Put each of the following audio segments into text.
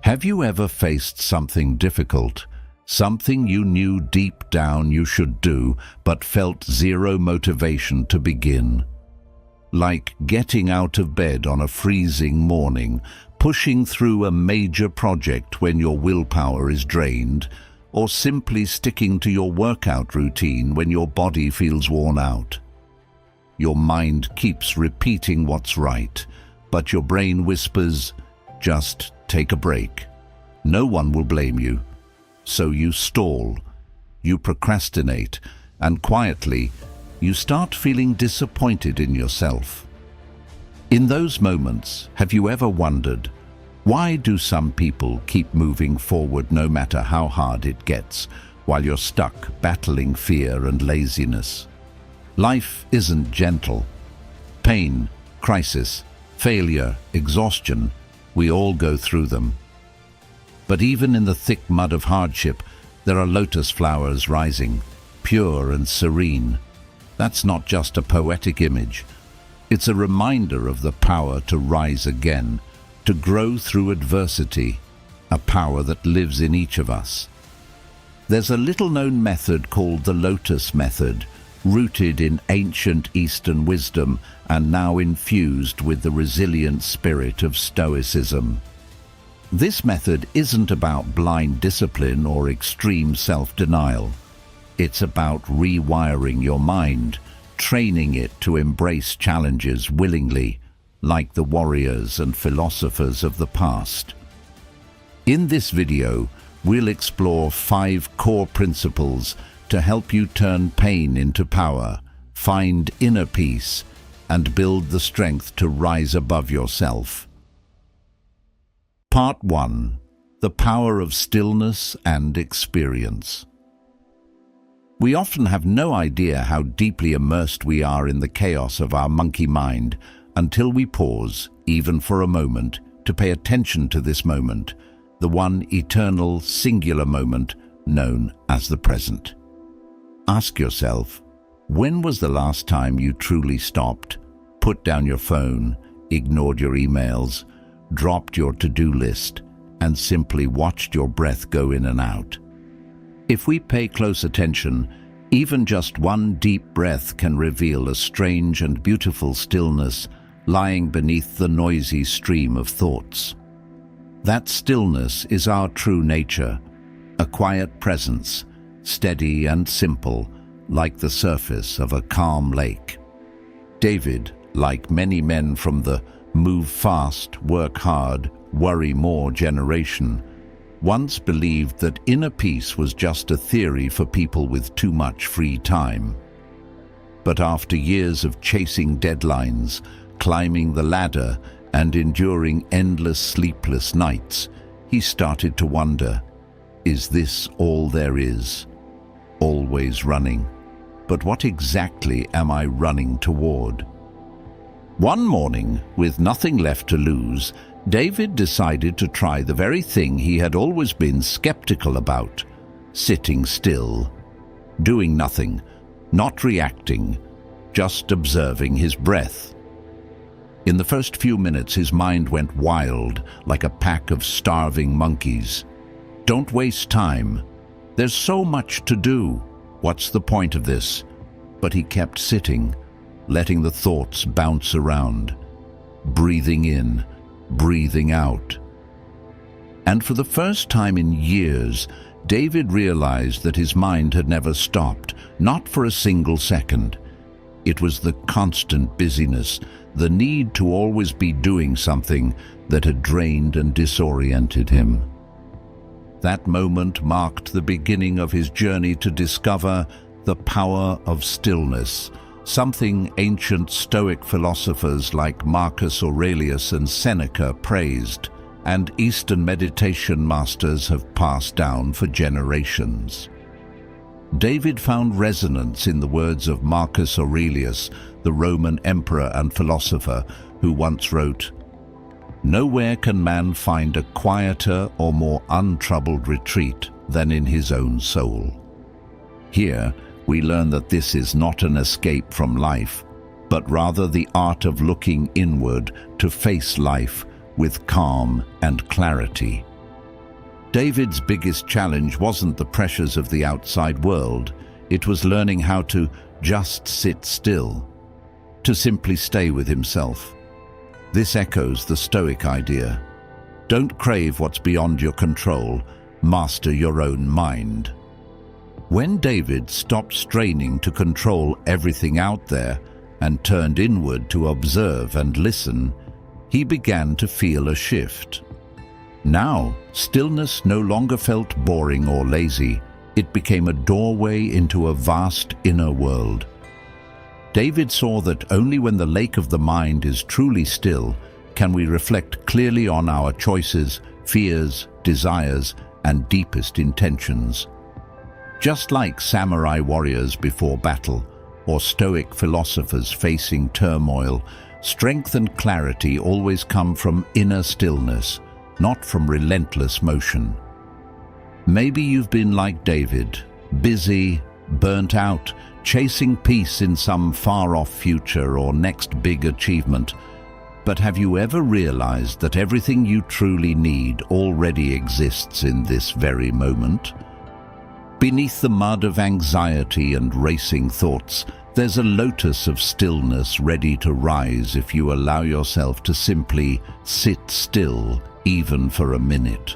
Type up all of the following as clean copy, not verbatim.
Have you ever faced something difficult, something you knew deep down you should do, but felt zero motivation to begin? Like getting out of bed on a freezing morning, pushing through a major project when your willpower is drained, or simply sticking to your workout routine when your body feels worn out. Your mind keeps repeating what's right, but your brain whispers, just take a break. No one will blame you. So you stall, you procrastinate, and quietly, you start feeling disappointed in yourself. In those moments, have you ever wondered, why do some people keep moving forward no matter how hard it gets, while you're stuck battling fear and laziness? Life isn't gentle. Pain, crisis, failure, exhaustion, we all go through them. But even in the thick mud of hardship, there are lotus flowers rising, pure and serene. That's not just a poetic image. It's a reminder of the power to rise again, to grow through adversity, a power that lives in each of us. There's a little-known method called the Lotus Method, rooted in ancient Eastern wisdom and now infused with the resilient spirit of Stoicism. This method isn't about blind discipline or extreme self-denial. It's about rewiring your mind, training it to embrace challenges willingly, like the warriors and philosophers of the past. In this video, we'll explore 5 core principles to help you turn pain into power, find inner peace, and build the strength to rise above yourself. Part 1. The power of stillness and experience. We often have no idea how deeply immersed we are in the chaos of our monkey mind until we pause, even for a moment, to pay attention to this moment, the one eternal, singular moment known as the present. Ask yourself, when was the last time you truly stopped, put down your phone, ignored your emails, dropped your to-do list, and simply watched your breath go in and out? If we pay close attention, even just one deep breath can reveal a strange and beautiful stillness lying beneath the noisy stream of thoughts. That stillness is our true nature, a quiet presence, steady and simple, like the surface of a calm lake. David, like many men from the move fast, work hard, worry more generation, once believed that inner peace was just a theory for people with too much free time. But after years of chasing deadlines, climbing the ladder, and enduring endless sleepless nights, he started to wonder, is this all there is? Always running. But what exactly am I running toward? One morning, with nothing left to lose, David decided to try the very thing he had always been skeptical about: sitting still, doing nothing, not reacting, just observing his breath. In the first few minutes, his mind went wild, like a pack of starving monkeys. Don't waste time. There's so much to do. What's the point of this? But he kept sitting, letting the thoughts bounce around, breathing in, breathing out. And for the first time in years, David realized that his mind had never stopped, not for a single second. It was the constant busyness, the need to always be doing something, that had drained and disoriented him. That moment marked the beginning of his journey to discover the power of stillness, something ancient Stoic philosophers like Marcus Aurelius and Seneca praised, and Eastern meditation masters have passed down for generations. David found resonance in the words of Marcus Aurelius, the Roman emperor and philosopher, who once wrote, "Nowhere can man find a quieter or more untroubled retreat than in his own soul." Here, we learn that this is not an escape from life, but rather the art of looking inward to face life with calm and clarity. David's biggest challenge wasn't the pressures of the outside world. It was learning how to just sit still, to simply stay with himself. This echoes the Stoic idea. Don't crave what's beyond your control, master your own mind. When David stopped straining to control everything out there and turned inward to observe and listen, he began to feel a shift. Now, stillness no longer felt boring or lazy. It became a doorway into a vast inner world. David saw that only when the lake of the mind is truly still can we reflect clearly on our choices, fears, desires, and deepest intentions. Just like samurai warriors before battle, or Stoic philosophers facing turmoil, strength and clarity always come from inner stillness, not from relentless motion. Maybe you've been like David, busy, burnt out, chasing peace in some far-off future or next big achievement. But have you ever realized that everything you truly need already exists in this very moment? Beneath the mud of anxiety and racing thoughts, there's a lotus of stillness ready to rise if you allow yourself to simply sit still, even for a minute.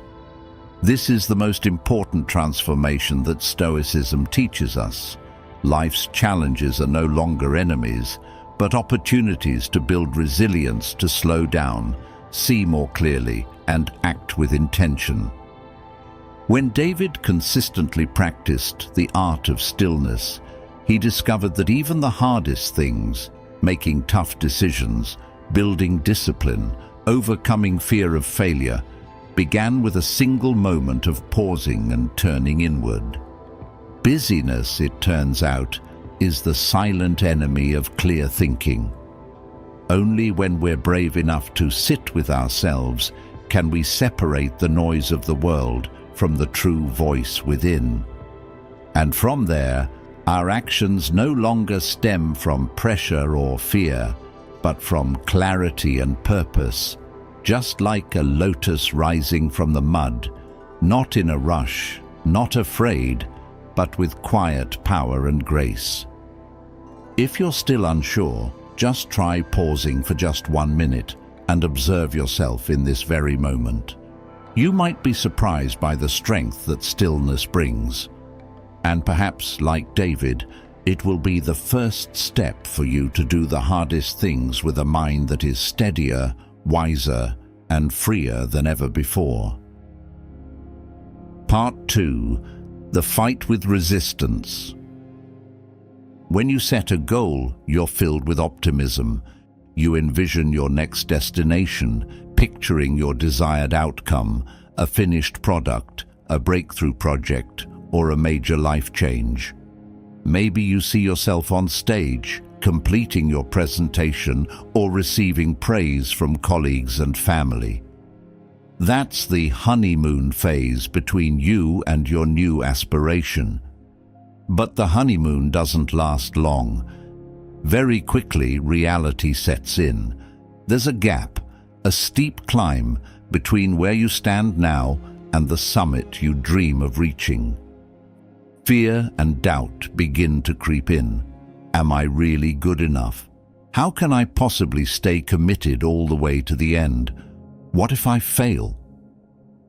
This is the most important transformation that Stoicism teaches us. Life's challenges are no longer enemies, but opportunities to build resilience, to slow down, see more clearly, and act with intention. When David consistently practiced the art of stillness, he discovered that even the hardest things, making tough decisions, building discipline, overcoming fear of failure, began with a single moment of pausing and turning inward. Busyness, it turns out, is the silent enemy of clear thinking. Only when we're brave enough to sit with ourselves can we separate the noise of the world from the true voice within. And from there, our actions no longer stem from pressure or fear, but from clarity and purpose, just like a lotus rising from the mud, not in a rush, not afraid, but with quiet power and grace. If you're still unsure, just try pausing for just 1 minute and observe yourself in this very moment. You might be surprised by the strength that stillness brings. And perhaps, like David, it will be the first step for you to do the hardest things with a mind that is steadier, wiser, and freer than ever before. Part 2. The fight with resistance. When you set a goal, you're filled with optimism. You envision your next destination, picturing your desired outcome, a finished product, a breakthrough project, or a major life change. Maybe you see yourself on stage, completing your presentation or receiving praise from colleagues and family. That's the honeymoon phase between you and your new aspiration. But the honeymoon doesn't last long. Very quickly, reality sets in. There's a gap, a steep climb between where you stand now and the summit you dream of reaching. Fear and doubt begin to creep in. Am I really good enough? How can I possibly stay committed all the way to the end? What if I fail?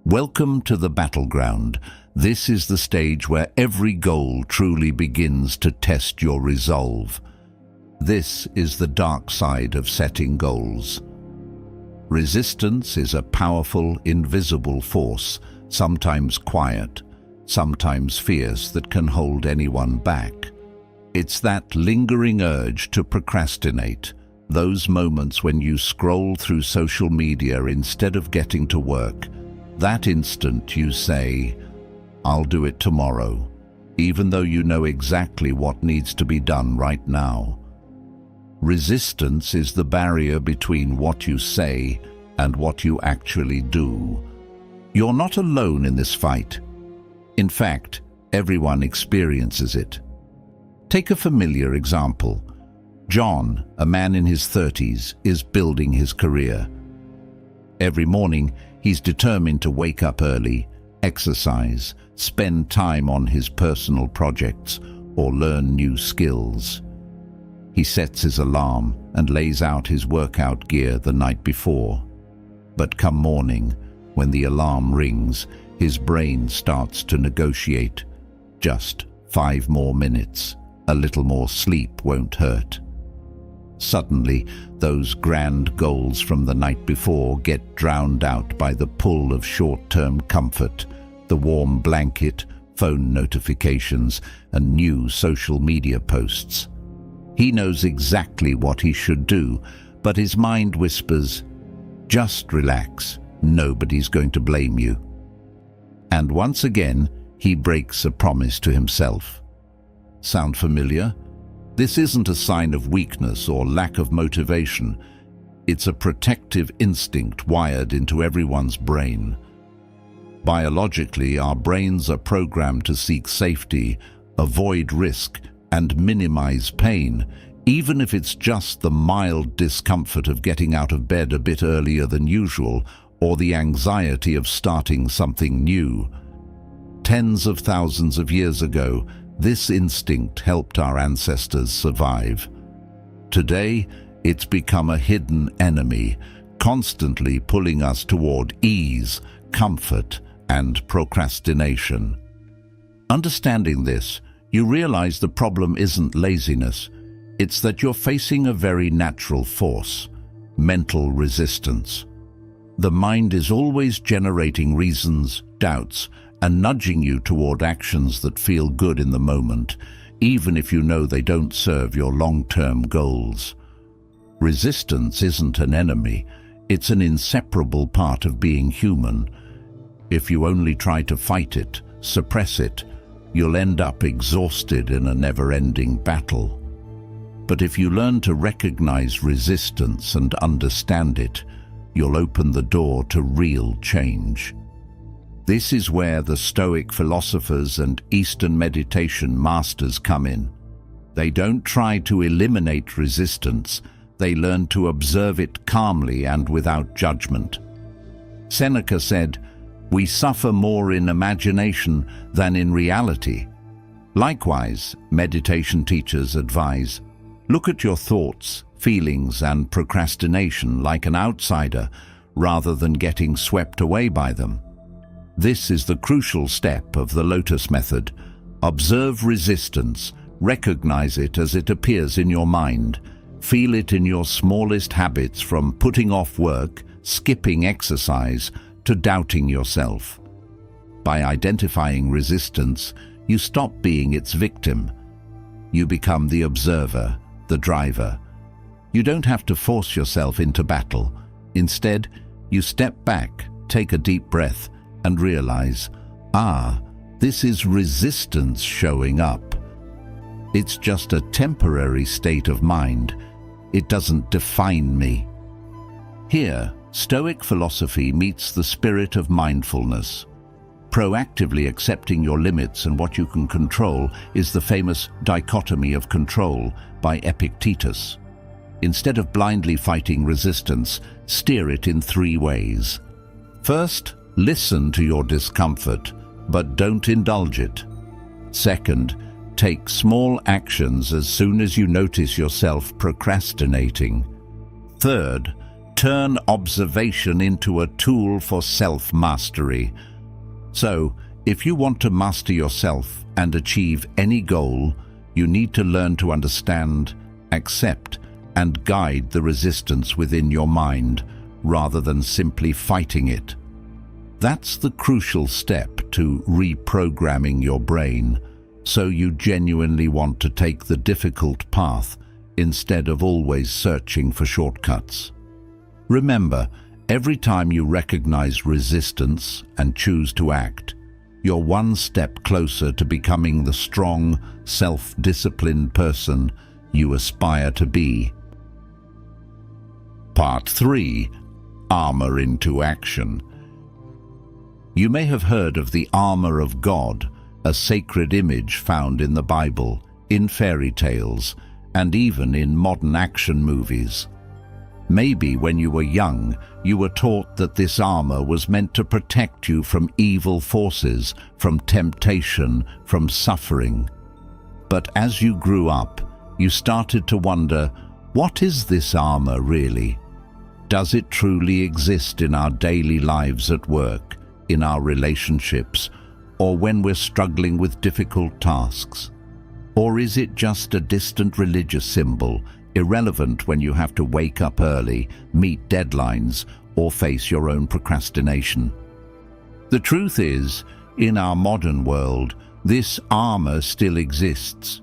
Welcome to the battleground. This is the stage where every goal truly begins to test your resolve. This is the dark side of setting goals. Resistance is a powerful, invisible force, sometimes quiet, sometimes fierce, that can hold anyone back. It's that lingering urge to procrastinate, those moments when you scroll through social media instead of getting to work. That instant you say, "I'll do it tomorrow," even though you know exactly what needs to be done right now. Resistance is the barrier between what you say and what you actually do. You're not alone in this fight. In fact, everyone experiences it. Take a familiar example. John, a man in his 30s, is building his career. Every morning, he's determined to wake up early, exercise, spend time on his personal projects, or learn new skills. He sets his alarm and lays out his workout gear the night before. But come morning, when the alarm rings, his brain starts to negotiate. Just 5 more minutes, a little more sleep won't hurt. Suddenly, those grand goals from the night before get drowned out by the pull of short-term comfort, the warm blanket, phone notifications, and new social media posts. He knows exactly what he should do, but his mind whispers, "Just relax, nobody's going to blame you." And once again, he breaks a promise to himself. Sound familiar? This isn't a sign of weakness or lack of motivation. It's a protective instinct wired into everyone's brain. Biologically, our brains are programmed to seek safety, avoid risk, and minimize pain, even if it's just the mild discomfort of getting out of bed a bit earlier than usual or the anxiety of starting something new. Tens of thousands of years ago, this instinct helped our ancestors survive. Today, it's become a hidden enemy, constantly pulling us toward ease, comfort, and procrastination. Understanding this, you realize the problem isn't laziness. It's that you're facing a very natural force, mental resistance. The mind is always generating reasons, doubts, and nudging you toward actions that feel good in the moment, even if you know they don't serve your long-term goals. Resistance isn't an enemy, it's an inseparable part of being human. If you only try to fight it, suppress it, you'll end up exhausted in a never-ending battle. But if you learn to recognize resistance and understand it, you'll open the door to real change. This is where the Stoic philosophers and Eastern meditation masters come in. They don't try to eliminate resistance, they learn to observe it calmly and without judgment. Seneca said, "We suffer more in imagination than in reality." Likewise, meditation teachers advise, look at your thoughts, feelings, and procrastination like an outsider rather than getting swept away by them. This is the crucial step of the Lotus method. Observe resistance, recognize it as it appears in your mind, feel it in your smallest habits from putting off work, skipping exercise, to doubting yourself. By identifying resistance, you stop being its victim. You become the observer, the driver. You don't have to force yourself into battle. Instead, you step back, take a deep breath, and realize, this is resistance showing up. It's just a temporary state of mind. It doesn't define me. Here, Stoic philosophy meets the spirit of mindfulness. Proactively accepting your limits and what you can control is the famous dichotomy of control by Epictetus. Instead of blindly fighting resistance, steer it in 3 ways. First, listen to your discomfort, but don't indulge it. Second, take small actions as soon as you notice yourself procrastinating. Third, turn observation into a tool for self-mastery. So, if you want to master yourself and achieve any goal, you need to learn to understand, accept, and guide the resistance within your mind, rather than simply fighting it. That's the crucial step to reprogramming your brain, so you genuinely want to take the difficult path instead of always searching for shortcuts. Remember, every time you recognize resistance and choose to act, you're one step closer to becoming the strong, self-disciplined person you aspire to be. Part 3. Armor into action. You may have heard of the armor of God, a sacred image found in the Bible, in fairy tales, and even in modern action movies. Maybe when you were young, you were taught that this armor was meant to protect you from evil forces, from temptation, from suffering. But as you grew up, you started to wonder, what is this armor really? Does it truly exist in our daily lives at work, in our relationships, or when we're struggling with difficult tasks? Or is it just a distant religious symbol, irrelevant when you have to wake up early, meet deadlines, or face your own procrastination? The truth is, in our modern world, this armor still exists,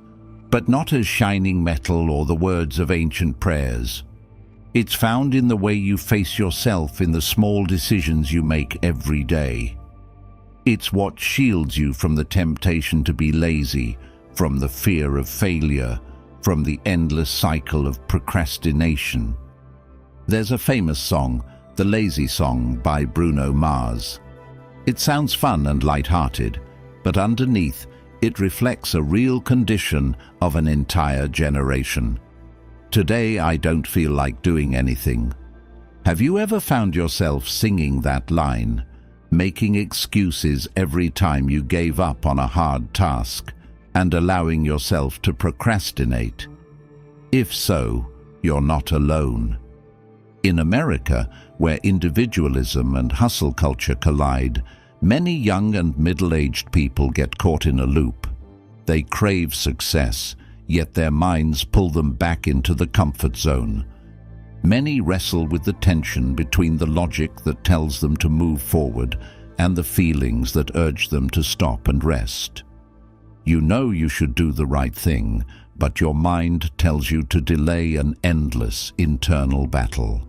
but not as shining metal or the words of ancient prayers. It's found in the way you face yourself in the small decisions you make every day. It's what shields you from the temptation to be lazy, from the fear of failure, from the endless cycle of procrastination. There's a famous song, The Lazy Song by Bruno Mars. It sounds fun and light-hearted, but underneath, it reflects a real condition of an entire generation. Today, I don't feel like doing anything. Have you ever found yourself singing that line, making excuses every time you gave up on a hard task, and allowing yourself to procrastinate? If so, you're not alone. In America, where individualism and hustle culture collide, many young and middle-aged people get caught in a loop. They crave success, yet their minds pull them back into the comfort zone. Many wrestle with the tension between the logic that tells them to move forward and the feelings that urge them to stop and rest. You know you should do the right thing, but your mind tells you to delay an endless internal battle.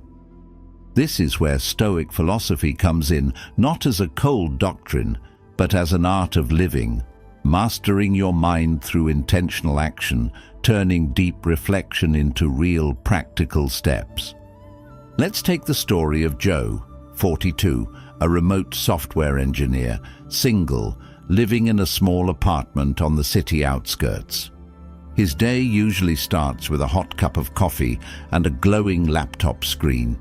This is where Stoic philosophy comes in, not as a cold doctrine, but as an art of living, mastering your mind through intentional action, turning deep reflection into real practical steps. Let's take the story of Joe, 42, a remote software engineer, single, living in a small apartment on the city outskirts. His day usually starts with a hot cup of coffee and a glowing laptop screen.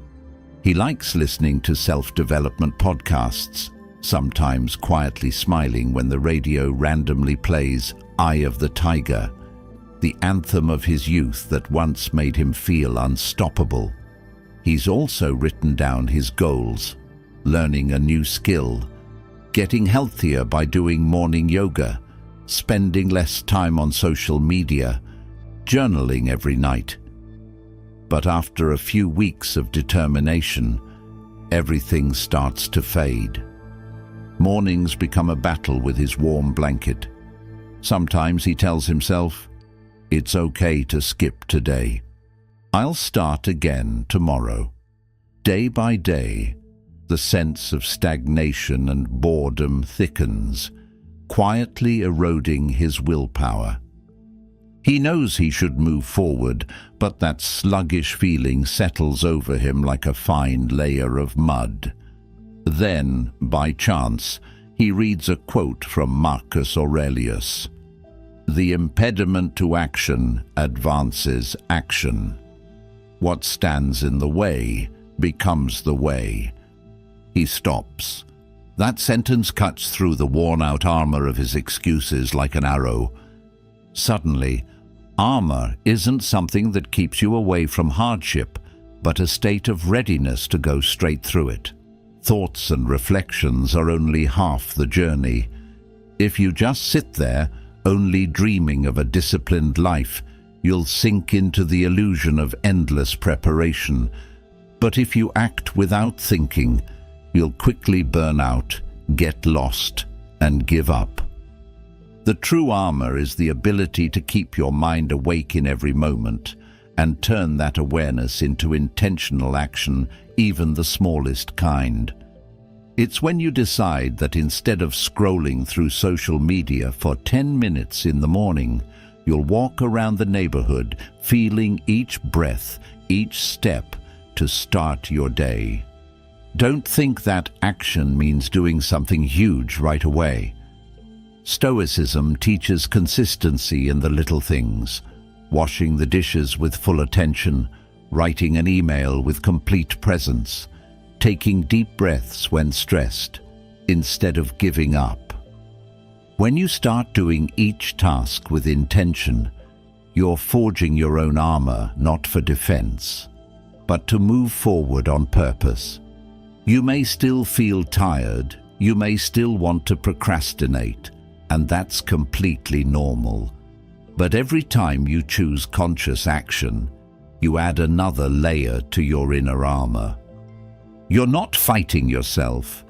He likes listening to self-development podcasts, sometimes quietly smiling when the radio randomly plays Eye of the Tiger, the anthem of his youth that once made him feel unstoppable. He's also written down his goals, learning a new skill, getting healthier by doing morning yoga, spending less time on social media, journaling every night. But after a few weeks of determination, everything starts to fade. Mornings become a battle with his warm blanket. Sometimes he tells himself, "It's okay to skip today. I'll start again tomorrow." Day by day, the sense of stagnation and boredom thickens, quietly eroding his willpower. He knows he should move forward, but that sluggish feeling settles over him like a fine layer of mud. Then, by chance, he reads a quote from Marcus Aurelius. "The impediment to action advances action. What stands in the way becomes the way." He stops. That sentence cuts through the worn-out armor of his excuses like an arrow. Suddenly, armor isn't something that keeps you away from hardship, but a state of readiness to go straight through it. Thoughts and reflections are only half the journey. If you just sit there, only dreaming of a disciplined life, you'll sink into the illusion of endless preparation. But if you act without thinking, you'll quickly burn out, get lost, and give up. The true armor is the ability to keep your mind awake in every moment and turn that awareness into intentional action, even the smallest kind. It's when you decide that instead of scrolling through social media for 10 minutes in the morning, you'll walk around the neighborhood feeling each breath, each step to start your day. Don't think that action means doing something huge right away. Stoicism teaches consistency in the little things, washing the dishes with full attention, writing an email with complete presence, taking deep breaths when stressed, instead of giving up. When you start doing each task with intention, you're forging your own armor, not for defense, but to move forward on purpose. You may still feel tired, you may still want to procrastinate, and that's completely normal. But every time you choose conscious action, you add another layer to your inner armor. You're not fighting yourself.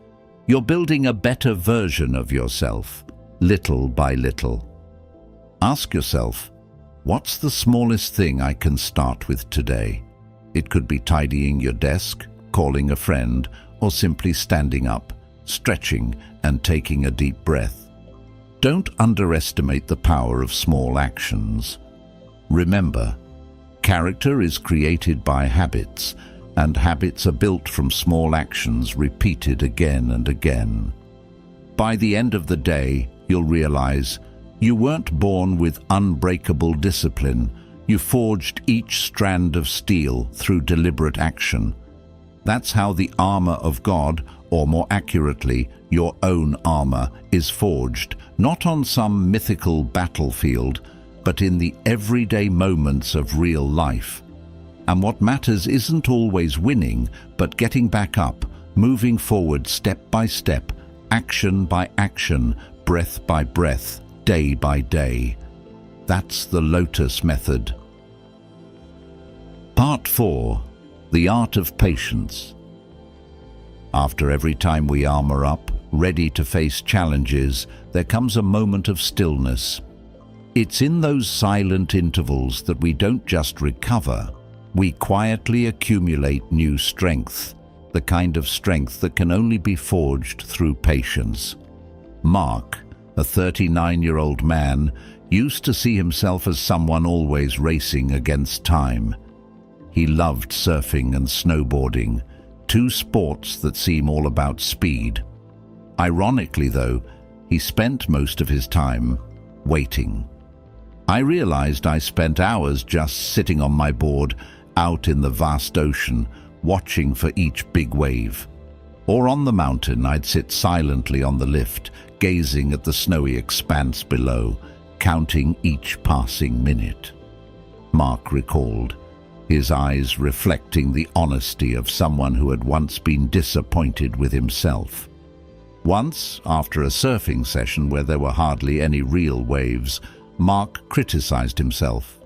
You're building a better version of yourself, little by little. Ask yourself, what's the smallest thing I can start with today? It could be tidying your desk, calling a friend, or simply standing up, stretching, and taking a deep breath. Don't underestimate the power of small actions. Remember, character is created by habits, and habits are built from small actions repeated again and again. By the end of the day, you'll realize you weren't born with unbreakable discipline. You forged each strand of steel through deliberate action. That's how the armor of God, or more accurately, your own armor, is forged, not on some mythical battlefield, but in the everyday moments of real life. And what matters isn't always winning, but getting back up, moving forward step by step, action by action, breath by breath, day by day. That's the Lotus Method. Part 4. The Art of Patience. After every time we armor up, ready to face challenges, there comes a moment of stillness. It's in those silent intervals that we don't just recover, we quietly accumulate new strength, the kind of strength that can only be forged through patience. Mark, a 39-year-old man, used to see himself as someone always racing against time. He loved surfing and snowboarding, two sports that seem all about speed. Ironically, though, he spent most of his time waiting. I realized I spent hours just sitting on my board out in the vast ocean, watching for each big wave. Or on the mountain, I'd sit silently on the lift, gazing at the snowy expanse below, counting each passing minute. Mark recalled, his eyes reflecting the honesty of someone who had once been disappointed with himself. Once, after a surfing session where there were hardly any real waves, Mark criticized himself.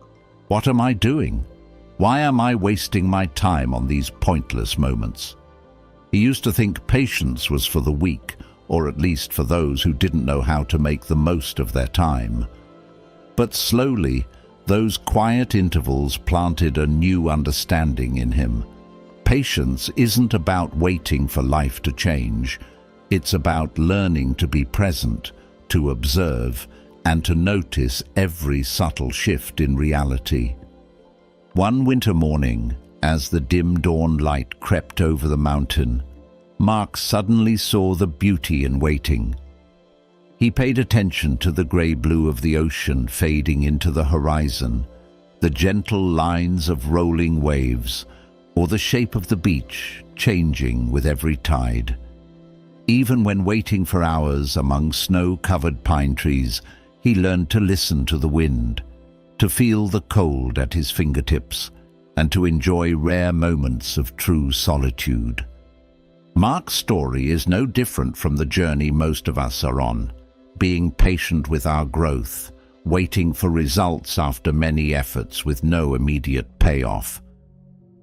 What am I doing? Why am I wasting my time on these pointless moments? He used to think patience was for the weak, or at least for those who didn't know how to make the most of their time. But slowly, those quiet intervals planted a new understanding in him. Patience isn't about waiting for life to change. It's about learning to be present, to observe, and to notice every subtle shift in reality. One winter morning, as the dim dawn light crept over the mountain, Mark suddenly saw the beauty in waiting. He paid attention to the grey-blue of the ocean fading into the horizon, the gentle lines of rolling waves, or the shape of the beach changing with every tide. Even when waiting for hours among snow-covered pine trees, he learned to listen to the wind, to feel the cold at his fingertips, and to enjoy rare moments of true solitude. Mark's story is no different from the journey most of us are on, being patient with our growth, waiting for results after many efforts with no immediate payoff.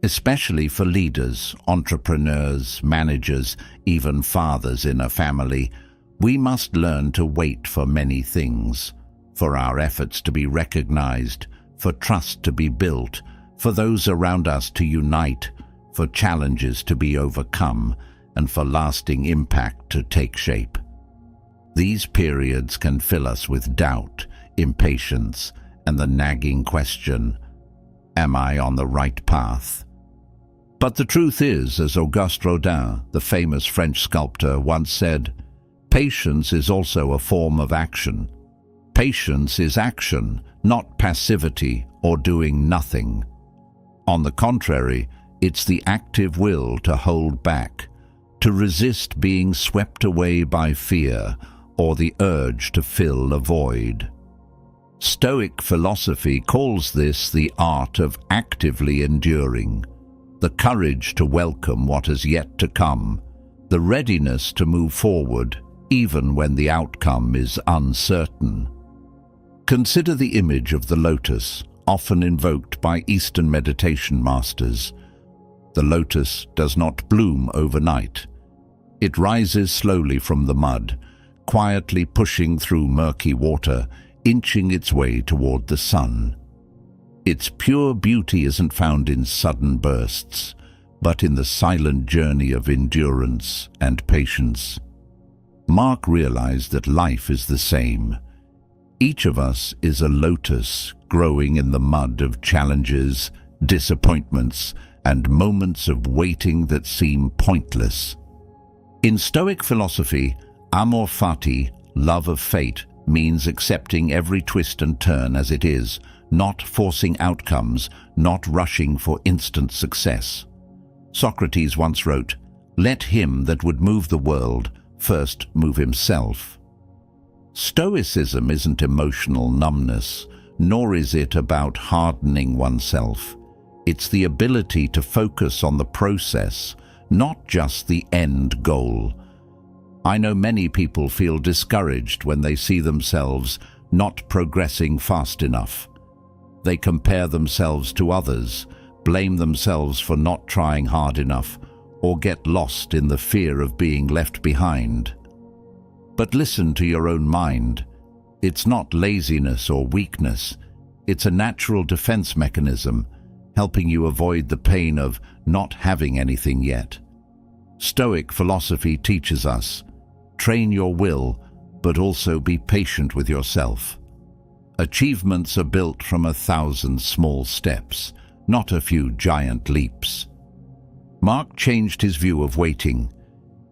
Especially for leaders, entrepreneurs, managers, even fathers in a family, we must learn to wait for many things, for our efforts to be recognized, for trust to be built, for those around us to unite, for challenges to be overcome, and for lasting impact to take shape. These periods can fill us with doubt, impatience, and the nagging question, am I on the right path? But the truth is, as Auguste Rodin, the famous French sculptor, once said, patience is also a form of action. Patience is action, not passivity or doing nothing. On the contrary, it's the active will to hold back, to resist being swept away by fear or the urge to fill a void. Stoic philosophy calls this the art of actively enduring, the courage to welcome what has yet to come, the readiness to move forward even when the outcome is uncertain. Consider the image of the lotus, often invoked by Eastern meditation masters. The lotus does not bloom overnight. It rises slowly from the mud, quietly pushing through murky water, inching its way toward the sun. Its pure beauty isn't found in sudden bursts, but in the silent journey of endurance and patience. Mark realized that life is the same. Each of us is a lotus growing in the mud of challenges, disappointments, and moments of waiting that seem pointless. In Stoic philosophy, amor fati, love of fate, means accepting every twist and turn as it is, not forcing outcomes, not rushing for instant success. Socrates once wrote, "Let him that would move the world first move himself." Stoicism isn't emotional numbness, nor is it about hardening oneself. It's the ability to focus on the process, not just the end goal. I know many people feel discouraged when they see themselves not progressing fast enough. They compare themselves to others, blame themselves for not trying hard enough, or get lost in the fear of being left behind. But listen to your own mind. It's not laziness or weakness. It's a natural defense mechanism, helping you avoid the pain of not having anything yet. Stoic philosophy teaches us, train your will, but also be patient with yourself. Achievements are built from 1,000 small steps, not a few giant leaps. Mark changed his view of waiting.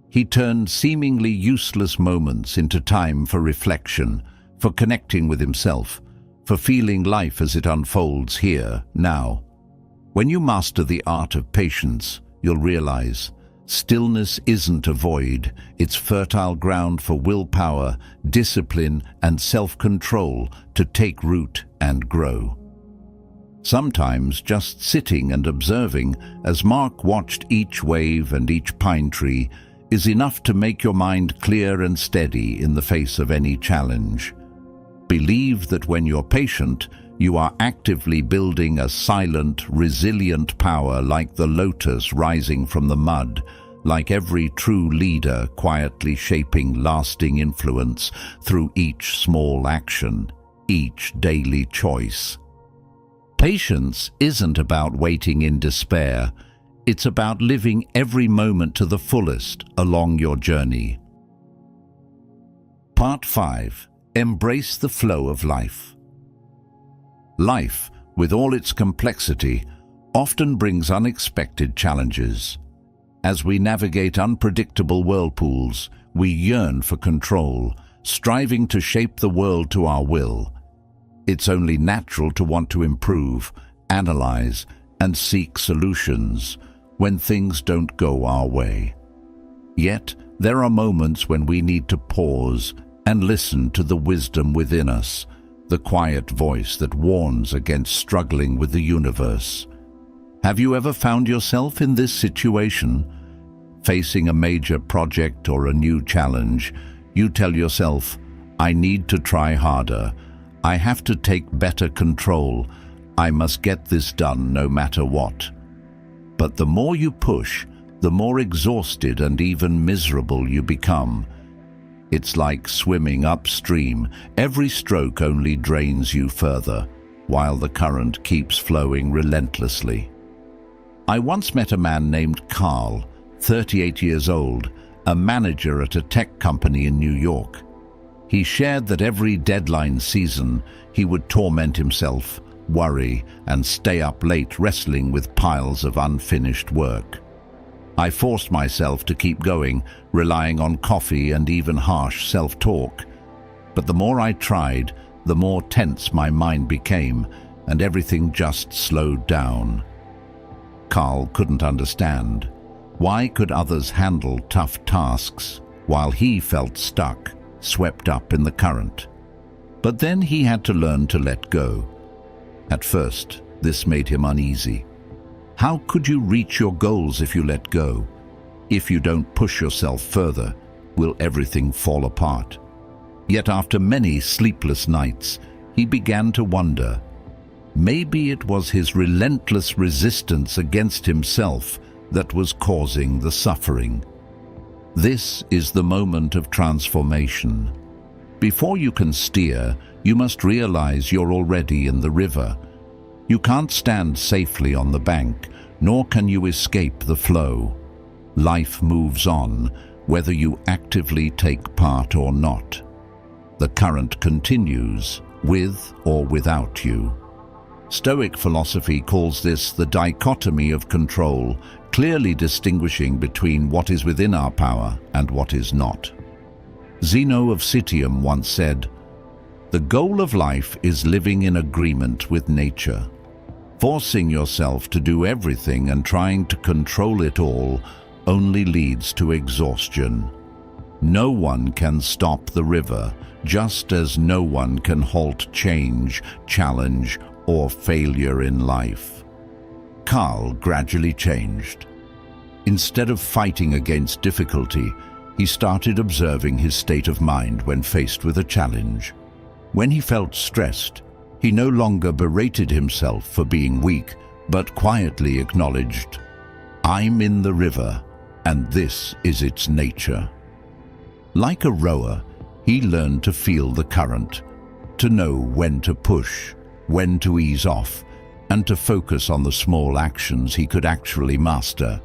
He turned seemingly useless moments into time for reflection, for connecting with himself, for feeling life as it unfolds here, now. When you master the art of patience, you'll realize stillness isn't a void, it's fertile ground for willpower, discipline, and self-control to take root and grow. Sometimes just sitting and observing as Mark watched each wave and each pine tree is enough to make your mind clear and steady in the face of any challenge. Believe that when you're patient, you are actively building a silent, resilient power like the lotus rising from the mud, like every true leader quietly shaping lasting influence through each small action, each daily choice. Patience isn't about waiting in despair. It's about living every moment to the fullest along your journey. Part 5. Embrace the flow of life. Life, with all its complexity, often brings unexpected challenges. As we navigate unpredictable whirlpools, we yearn for control, striving to shape the world to our will. It's only natural to want to improve, analyze, and seek solutions when things don't go our way. Yet, there are moments when we need to pause and listen to the wisdom within us, the quiet voice that warns against struggling with the universe. Have you ever found yourself in this situation? Facing a major project or a new challenge, you tell yourself, "I need to try harder. I have to take better control. I must get this done no matter what." But the more you push, the more exhausted and even miserable you become. It's like swimming upstream. Every stroke only drains you further, while the current keeps flowing relentlessly. I once met a man named Carl, 38 years old, a manager at a tech company in New York. He shared that every deadline season he would torment himself, worry, and stay up late wrestling with piles of unfinished work. I forced myself to keep going, relying on coffee and even harsh self-talk. But the more I tried, the more tense my mind became, and everything just slowed down. Carl couldn't understand. Why could others handle tough tasks while he felt stuck, swept up in the current? But then he had to learn to let go. At first, this made him uneasy. How could you reach your goals if you let go? If you don't push yourself further, will everything fall apart? Yet after many sleepless nights, he began to wonder. Maybe it was his relentless resistance against himself that was causing the suffering. This is the moment of transformation. Before you can steer, you must realize you're already in the river. You can't stand safely on the bank, nor can you escape the flow. Life moves on, whether you actively take part or not. The current continues, with or without you. Stoic philosophy calls this the dichotomy of control, clearly distinguishing between what is within our power and what is not. Zeno of Citium once said, "The goal of life is living in agreement with nature. Forcing yourself to do everything and trying to control it all only leads to exhaustion. No one can stop the river, just as no one can halt change, challenge, or failure in life." Carl gradually changed. Instead of fighting against difficulty, he started observing his state of mind when faced with a challenge. When he felt stressed, he no longer berated himself for being weak, but quietly acknowledged, "I'm in the river, and this is its nature." Like a rower, he learned to feel the current, to know when to push, when to ease off, and to focus on the small actions he could actually master.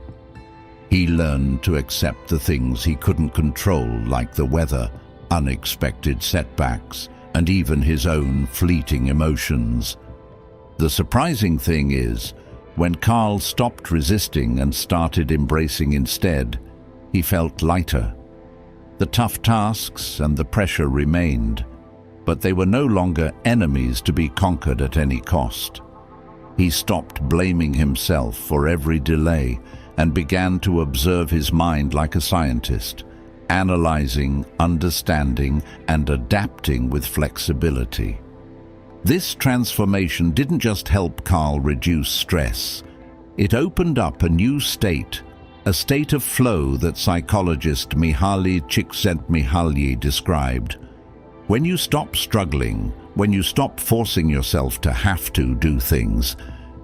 He learned to accept the things he couldn't control, like the weather, unexpected setbacks, and even his own fleeting emotions. The surprising thing is, when Carl stopped resisting and started embracing instead, he felt lighter. The tough tasks and the pressure remained, but they were no longer enemies to be conquered at any cost. He stopped blaming himself for every delay and began to observe his mind like a scientist, analyzing, understanding, and adapting with flexibility. This transformation didn't just help Carl reduce stress. It opened up a new state, a state of flow that psychologist Mihaly Csikszentmihalyi described. When you stop struggling, when you stop forcing yourself to have to do things,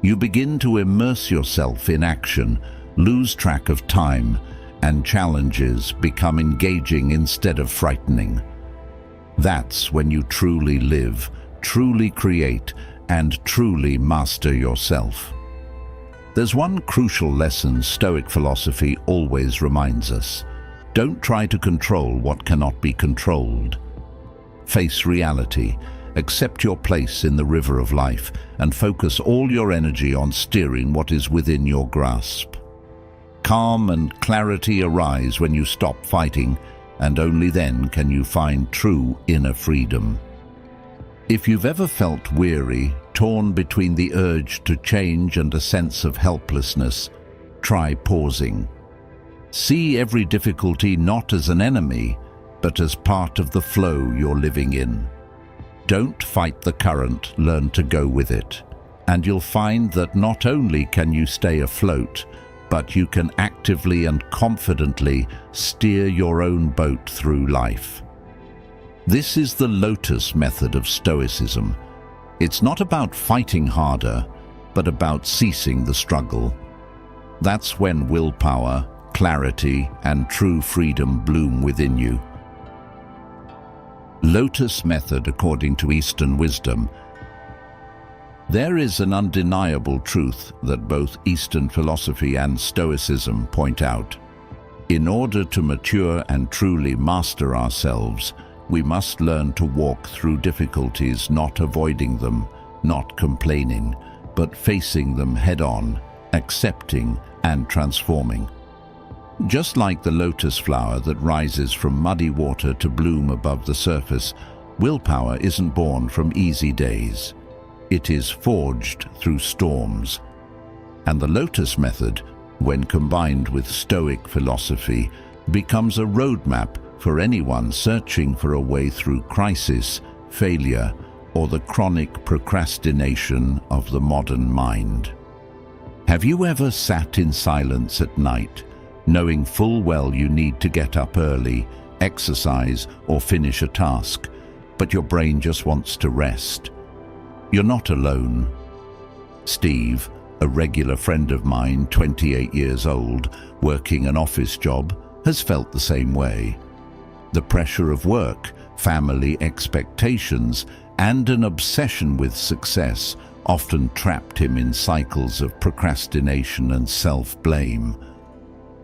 you begin to immerse yourself in action, lose track of time, and challenges become engaging instead of frightening. That's when you truly live, truly create, and truly master yourself. There's one crucial lesson Stoic philosophy always reminds us. Don't try to control what cannot be controlled. Face reality, accept your place in the river of life, and focus all your energy on steering what is within your grasp. Calm and clarity arise when you stop fighting, and only then can you find true inner freedom. If you've ever felt weary, torn between the urge to change and a sense of helplessness, try pausing. See every difficulty not as an enemy, but as part of the flow you're living in. Don't fight the current, learn to go with it. And you'll find that not only can you stay afloat, but you can actively and confidently steer your own boat through life. This is the lotus method of Stoicism. It's not about fighting harder, but about ceasing the struggle. That's when willpower, clarity, and true freedom bloom within you. Lotus method according to Eastern wisdom. There is an undeniable truth that both Eastern philosophy and Stoicism point out. In order to mature and truly master ourselves, we must learn to walk through difficulties, not avoiding them, not complaining, but facing them head-on, accepting and transforming. Just like the lotus flower that rises from muddy water to bloom above the surface, willpower isn't born from easy days. It is forged through storms. And the Lotus method, when combined with Stoic philosophy, becomes a roadmap for anyone searching for a way through crisis, failure, or the chronic procrastination of the modern mind. Have you ever sat in silence at night, knowing full well you need to get up early, exercise, or finish a task, but your brain just wants to rest? You're not alone. Steve, a regular friend of mine, 28 years old, working an office job, has felt the same way. The pressure of work, family expectations, and an obsession with success often trapped him in cycles of procrastination and self-blame.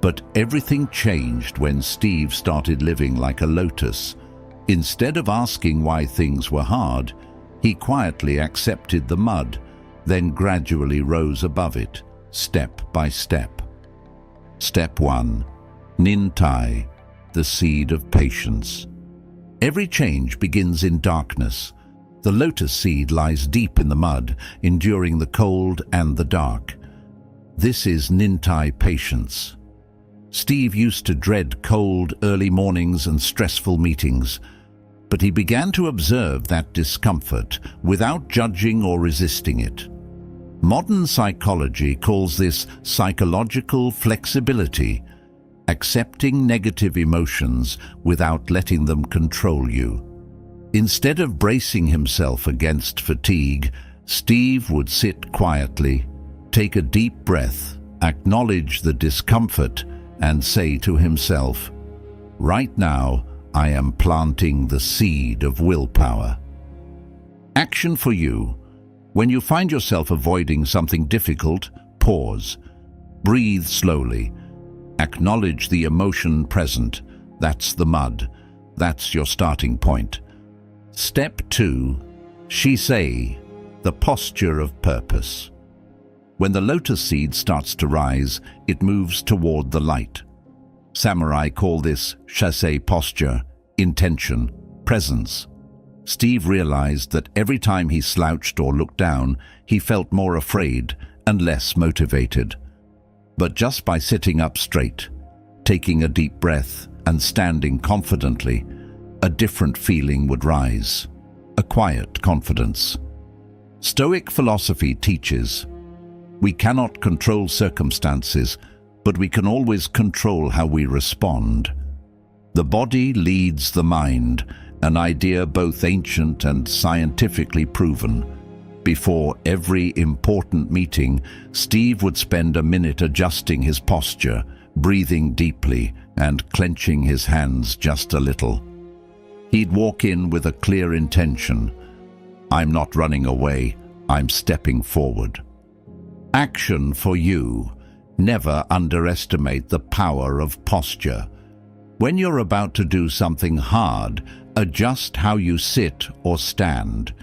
But everything changed when Steve started living like a lotus. Instead of asking why things were hard, he quietly accepted the mud, then gradually rose above it, step by step. Step 1. Nintai, the seed of patience. Every change begins in darkness. The lotus seed lies deep in the mud, enduring the cold and the dark. This is Nintai patience. Steve used to dread cold, early mornings and stressful meetings, but he began to observe that discomfort without judging or resisting it. Modern psychology calls this psychological flexibility, accepting negative emotions without letting them control you. Instead of bracing himself against fatigue, Steve would sit quietly, take a deep breath, acknowledge the discomfort, and say to himself, "Right now, I am planting the seed of willpower." Action for you. When you find yourself avoiding something difficult, pause. Breathe slowly. Acknowledge the emotion present. That's the mud. That's your starting point. Step 2. Shisei, the posture of purpose. When the lotus seed starts to rise, it moves toward the light. Samurai call this shisei posture, intention, presence. Steve realized that every time he slouched or looked down, he felt more afraid and less motivated. But just by sitting up straight, taking a deep breath, and standing confidently, a different feeling would rise, a quiet confidence. Stoic philosophy teaches, we cannot control circumstances, but we can always control how we respond. The body leads the mind, an idea both ancient and scientifically proven. Before every important meeting, Steve would spend a minute adjusting his posture, breathing deeply and clenching his hands just a little. He'd walk in with a clear intention. I'm not running away, I'm stepping forward. Action for you. Never underestimate the power of posture. When you're about to do something hard, adjust how you sit or stand.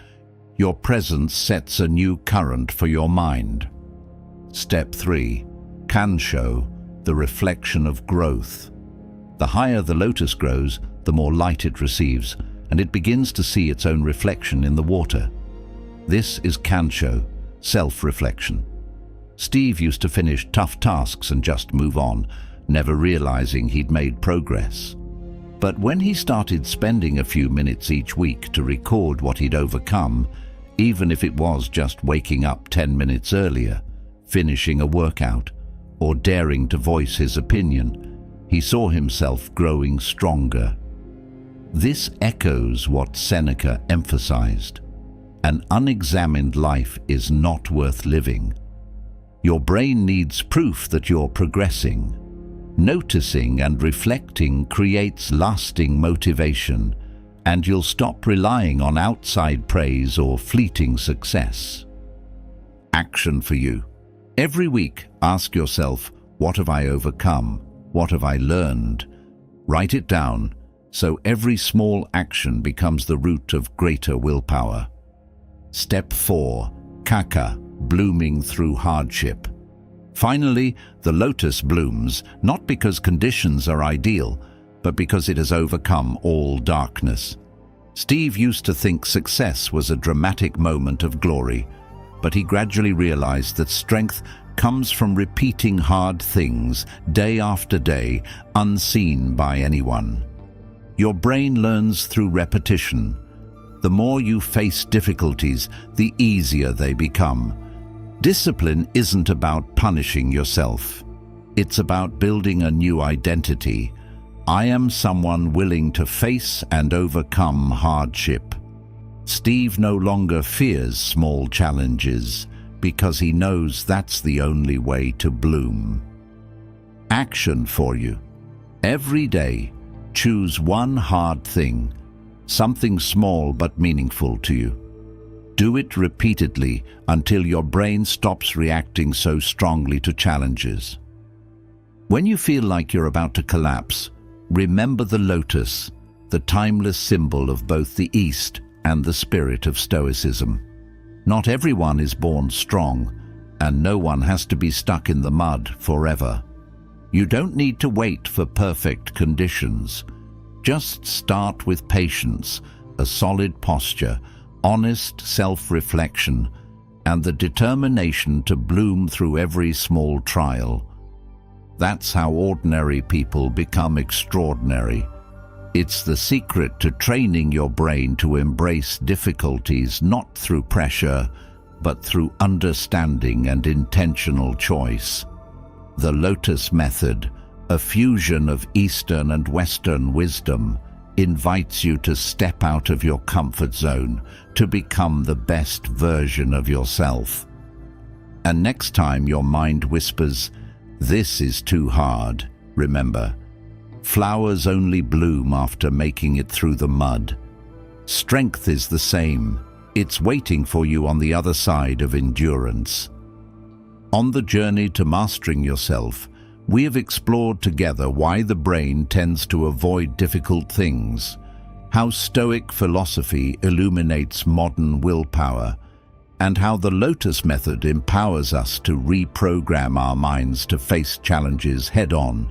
Your presence sets a new current for your mind. Step 3. Kansho, the reflection of growth. The higher the lotus grows, the more light it receives, and it begins to see its own reflection in the water. This is Kansho, self-reflection. Steve used to finish tough tasks and just move on, never realizing he'd made progress. But when he started spending a few minutes each week to record what he'd overcome, even if it was just waking up 10 minutes earlier, finishing a workout, or daring to voice his opinion, he saw himself growing stronger. This echoes what Seneca emphasized. An unexamined life is not worth living. Your brain needs proof that you're progressing. Noticing and reflecting creates lasting motivation, and you'll stop relying on outside praise or fleeting success. Action for you. Every week, ask yourself, what have I overcome? What have I learned? Write it down, so every small action becomes the root of greater willpower. Step 4. Kaka, blooming through hardship. Finally, the lotus blooms, not because conditions are ideal, but because it has overcome all darkness. Steve used to think success was a dramatic moment of glory, but he gradually realized that strength comes from repeating hard things day after day, unseen by anyone. Your brain learns through repetition. The more you face difficulties, the easier they become. Discipline isn't about punishing yourself. It's about building a new identity. I am someone willing to face and overcome hardship. Steve no longer fears small challenges because he knows that's the only way to bloom. Action for you. Every day, choose one hard thing, something small but meaningful to you. Do it repeatedly until your brain stops reacting so strongly to challenges. When you feel like you're about to collapse, remember the lotus, the timeless symbol of both the East and the spirit of Stoicism. Not everyone is born strong, and no one has to be stuck in the mud forever. You don't need to wait for perfect conditions. Just start with patience, a solid posture, honest self-reflection, and the determination to bloom through every small trial. That's how ordinary people become extraordinary. It's the secret to training your brain to embrace difficulties not through pressure, but through understanding and intentional choice. The Lotus Method, a fusion of Eastern and Western wisdom, invites you to step out of your comfort zone to become the best version of yourself. And next time your mind whispers, "This is too hard," remember, flowers only bloom after making it through the mud. Strength is the same. It's waiting for you on the other side of endurance. On the journey to mastering yourself, we have explored together why the brain tends to avoid difficult things, how Stoic philosophy illuminates modern willpower, and how the Lotus Method empowers us to reprogram our minds to face challenges head-on.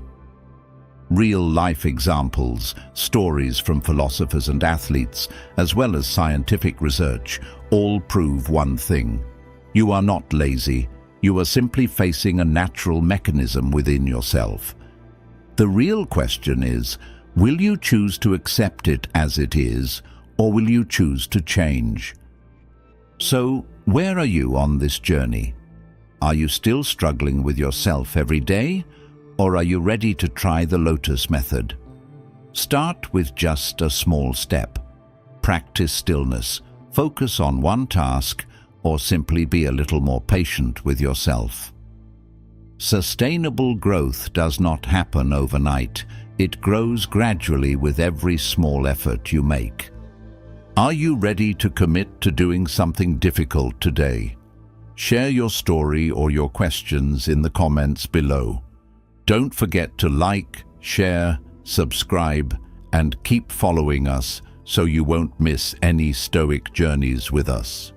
Real-life examples, stories from philosophers and athletes, as well as scientific research, all prove one thing. You are not lazy. You are simply facing a natural mechanism within yourself. The real question is, will you choose to accept it as it is, or will you choose to change? So, where are you on this journey? Are you still struggling with yourself every day, or are you ready to try the Lotus Method? Start with just a small step. Practice stillness, focus on one task, or simply be a little more patient with yourself. Sustainable growth does not happen overnight. It grows gradually with every small effort you make. Are you ready to commit to doing something difficult today? Share your story or your questions in the comments below. Don't forget to like, share, subscribe, and keep following us so you won't miss any Stoic journeys with us.